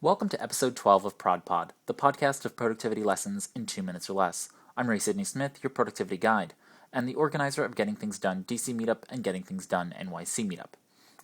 Welcome to episode 12 of ProdPod, the podcast of productivity lessons in 2 minutes or less. I'm Sidney-Smith, your productivity guide, and the organizer of Getting Things Done DC Meetup and Getting Things Done NYC Meetup.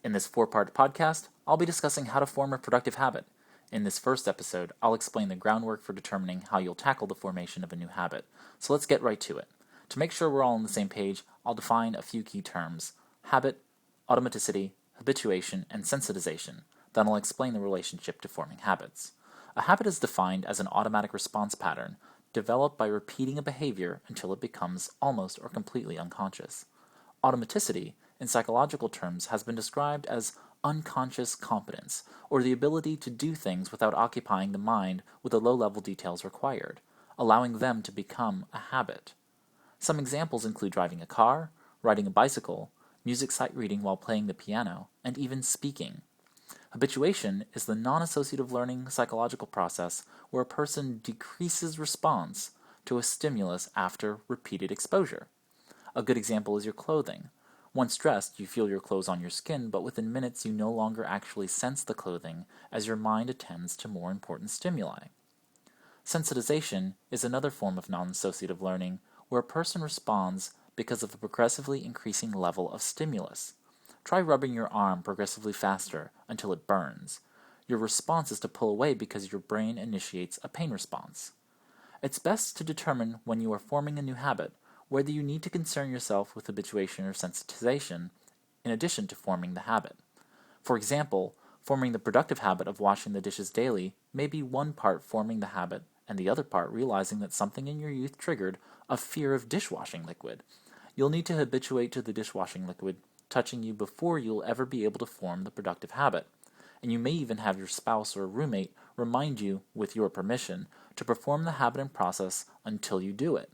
In this 4-part podcast, I'll be discussing how to form a productive habit. In this first episode, I'll explain the groundwork for determining how you'll tackle the formation of a new habit. So let's get right to it. To make sure we're all on the same page, I'll define a few key terms: habit, automaticity, habituation, and sensitization. Then I'll explain the relationship to forming habits. A habit is defined as an automatic response pattern developed by repeating a behavior until it becomes almost or completely unconscious. Automaticity, in psychological terms, has been described as unconscious competence, or the ability to do things without occupying the mind with the low-level details required, allowing them to become a habit. Some examples include driving a car, riding a bicycle, music sight reading while playing the piano, and even speaking. Habituation is the non-associative learning psychological process where a person decreases response to a stimulus after repeated exposure. A good example is your clothing. Once dressed, you feel your clothes on your skin, but within minutes you no longer actually sense the clothing as your mind attends to more important stimuli. Sensitization is another form of non-associative learning where a person responds because of a progressively increasing level of stimulus. Try rubbing your arm progressively faster until it burns. Your response is to pull away because your brain initiates a pain response. It's best to determine when you are forming a new habit whether you need to concern yourself with habituation or sensitization in addition to forming the habit. For example, forming the productive habit of washing the dishes daily may be one part forming the habit and the other part realizing that something in your youth triggered a fear of dishwashing liquid. You'll need to habituate to the dishwashing liquid touching you before you'll ever be able to form the productive habit. And you may even have your spouse or roommate remind you, with your permission, to perform the habit and process until you do it,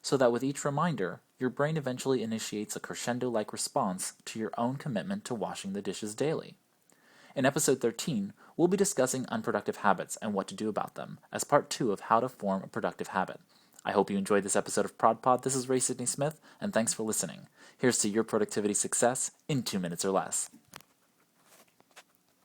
so that with each reminder, your brain eventually initiates a crescendo-like response to your own commitment to washing the dishes daily. In episode 13, we'll be discussing unproductive habits and what to do about them, as part 2 of how to form a productive habit. I hope you enjoyed this episode of ProdPod. This is Sidney-Smith, and thanks for listening. Here's to your productivity success in 2 minutes or less.